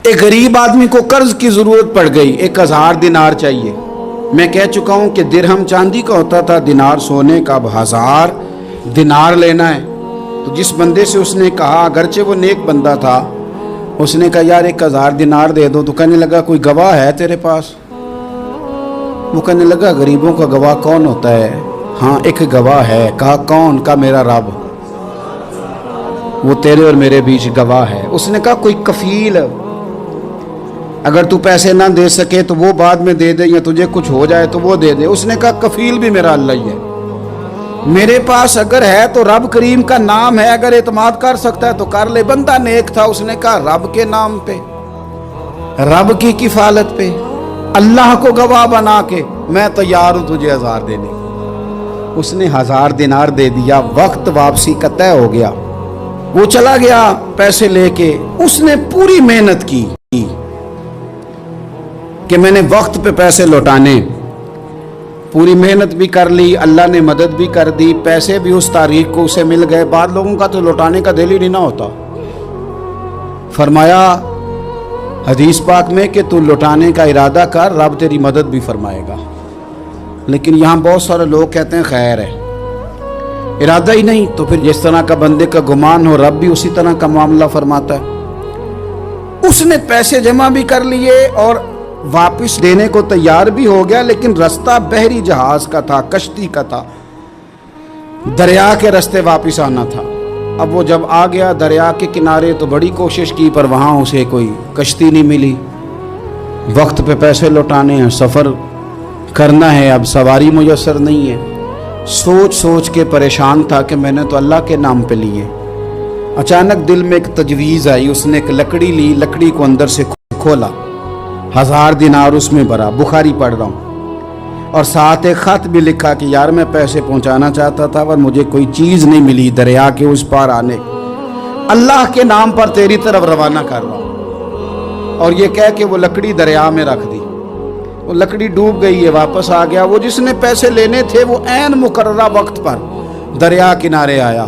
ایک غریب آدمی کو قرض کی ضرورت پڑ گئی، 1000 دینار چاہیے۔ میں کہہ چکا ہوں کہ درہم چاندی کا ہوتا تھا، دینار سونے کا، اب 1000 دینار لینا ہے۔ تو جس بندے سے اس نے کہا، اگرچہ وہ نیک بندہ تھا، اس نے کہا یار 1000 دینار دے دو، تو کہنے لگا کوئی گواہ ہے تیرے پاس؟ وہ کہنے لگا غریبوں کا گواہ کون ہوتا ہے؟ ہاں ایک گواہ ہے۔ کہا کون؟ کہا میرا رب، وہ تیرے اور میرے بیچ گواہ ہے۔ اس نے کہا کوئی کفیل، اگر تو پیسے نہ دے سکے تو وہ بعد میں دے دے، یا تجھے کچھ ہو جائے تو وہ دے دے۔ اس نے کہا کفیل بھی میرا اللہ ہی ہے، میرے پاس اگر ہے تو رب کریم کا نام ہے، اگر اعتماد کر سکتا ہے تو کر لے۔ بندہ نیک تھا، اس نے کہا رب کے نام پہ، رب کی کفالت پہ، اللہ کو گواہ بنا کے میں تیار ہوں تجھے 1000 دینے۔ اس نے 1000 دینار دے دیا، وقت واپسی کا طے ہو گیا۔ وہ چلا گیا پیسے لے کے۔ اس نے پوری محنت کی کہ میں نے وقت پہ پیسے لوٹانے، پوری محنت بھی کر لی، اللہ نے مدد بھی کر دی، پیسے بھی اس تاریخ کو اسے مل گئے۔ بعض لوگوں کا تو لوٹانے کا دل ہی نہیں نہ ہوتا۔ فرمایا حدیث پاک میں کہ تو لوٹانے کا ارادہ کر، رب تیری مدد بھی فرمائے گا۔ لیکن یہاں بہت سارے لوگ کہتے ہیں خیر ہے، ارادہ ہی نہیں، تو پھر جس طرح کا بندے کا گمان ہو رب بھی اسی طرح کا معاملہ فرماتا ہے۔ اس نے پیسے جمع بھی کر لیے اور واپس دینے کو تیار بھی ہو گیا، لیکن رستہ بحری جہاز کا تھا، کشتی کا تھا، دریا کے رستے واپس آنا تھا۔ اب وہ جب آ گیا دریا کے کنارے تو بڑی کوشش کی، پر وہاں اسے کوئی کشتی نہیں ملی۔ وقت پہ پیسے لوٹانے ہیں، سفر کرنا ہے، اب سواری میسر نہیں ہے۔ سوچ سوچ کے پریشان تھا کہ میں نے تو اللہ کے نام پہ لیے۔ اچانک دل میں ایک تجویز آئی، اس نے ایک لکڑی لی، لکڑی کو اندر سے کھولا، 1000 دینار اس میں بھرا، بخاری پڑھ رہا ہوں، اور ساتھ ایک خط بھی لکھا کہ یار میں پیسے پہنچانا چاہتا تھا پر مجھے کوئی چیز نہیں ملی دریا کے اس پار آنے، اللہ کے نام پر تیری طرف روانہ کر رہا ہوں۔ اور یہ کہہ کہ وہ لکڑی دریا میں رکھ دی، وہ لکڑی ڈوب گئی ہے، واپس آ گیا۔ وہ جس نے پیسے لینے تھے وہ عین مقررہ وقت پر دریا کنارے آیا۔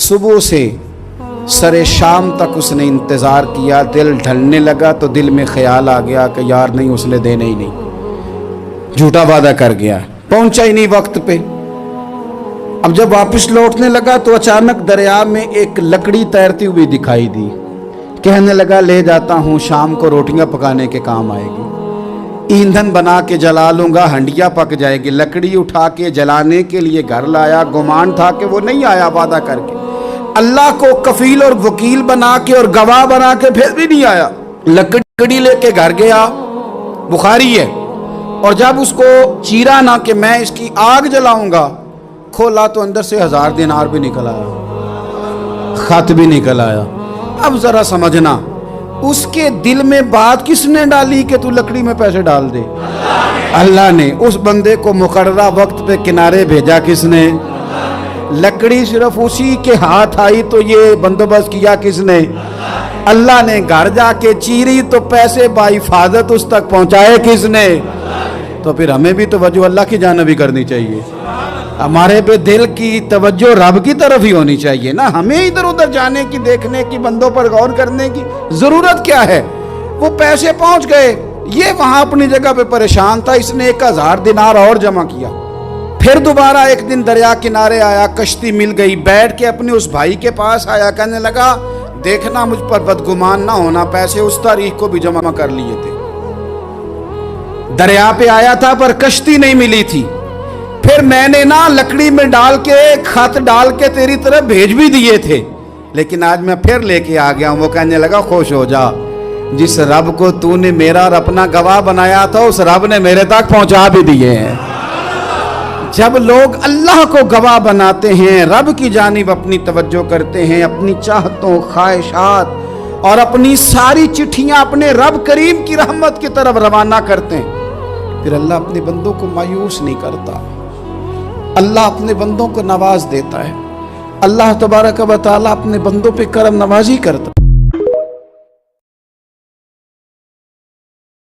صبح سے سرے شام تک اس نے انتظار کیا، دل ڈھلنے لگا تو دل میں خیال آ گیا کہ یار نہیں، اس نے دینے ہی نہیں، جھوٹا وعدہ کر گیا، پہنچا ہی نہیں وقت پہ۔ اب جب واپس لوٹنے لگا تو اچانک دریا میں ایک لکڑی تیرتی ہوئی دکھائی دی۔ کہنے لگا لے جاتا ہوں، شام کو روٹیاں پکانے کے کام آئے گی، ایندھن بنا کے جلا لوں گا، ہنڈیا پک جائے گی۔ لکڑی اٹھا کے جلانے کے لیے گھر لایا، گمان تھا کہ وہ نہیں آیا وعدہ کر کے، اللہ کو کفیل اور وکیل بنا کے اور گواہ بنا کے پھر بھی نہیں آیا۔ لکڑی لے کے گھر گیا، بخاری ہے، اور جب اس کو چیرا نہ کہ میں اس کی آگ جلاؤں گا، کھولا تو اندر سے 1000 دینار بھی نکل آیا، خط بھی نکل آیا۔ اب ذرا سمجھنا، اس کے دل میں بات کس نے ڈالی کہ تو لکڑی میں پیسے ڈال دے؟ اللہ نے۔ اس بندے کو مقررہ وقت پہ کنارے بھیجا کس نے؟ لکڑی صرف اسی کے ہاتھ آئی تو یہ بندوبست کیا کس نے؟ اللہ نے۔ گھر جا کے چیری تو پیسے بحفاظت اس تک پہنچائے کس نے؟ تو پھر ہمیں بھی توجہ اللہ کی جانب ہی کرنی چاہیے، ہمارے پہ دل کی توجہ رب کی طرف ہی ہونی چاہیے نا، ہمیں ادھر ادھر جانے کی، دیکھنے کی، بندوں پر غور کرنے کی ضرورت کیا ہے؟ وہ پیسے پہنچ گئے، یہ وہاں اپنی جگہ پہ پریشان تھا، اس نے 1000 دینار اور جمع کیا۔ پھر دوبارہ ایک دن دریا کنارے آیا، کشتی مل گئی، بیٹھ کے اپنے اس بھائی کے پاس آیا، کہنے لگا دیکھنا مجھ پر بدگمان نہ ہونا، پیسے اس تاریخ کو بھی جمع کر لیے تھے، دریا پہ آیا تھا پر کشتی نہیں ملی تھی، پھر میں نے نا لکڑی میں ڈال کے خط ڈال کے تیری طرف بھیج بھی دیے تھے، لیکن آج میں پھر لے کے آ گیا ہوں۔ وہ کہنے لگا خوش ہو جا، جس رب کو تو نے میرا اور اپنا گواہ بنایا تھا اس رب نے میرے تک پہنچا بھی دیے ہیں۔ جب لوگ اللہ کو گواہ بناتے ہیں، رب کی جانب اپنی توجہ کرتے ہیں، اپنی چاہتوں، خواہشات اور اپنی ساری چٹھیاں اپنے رب کریم کی رحمت کی طرف روانہ کرتے ہیں، پھر اللہ اپنے بندوں کو مایوس نہیں کرتا، اللہ اپنے بندوں کو نواز دیتا ہے، اللہ تبارک و تعالیٰ اپنے بندوں پہ کرم نوازی کرتا ہے۔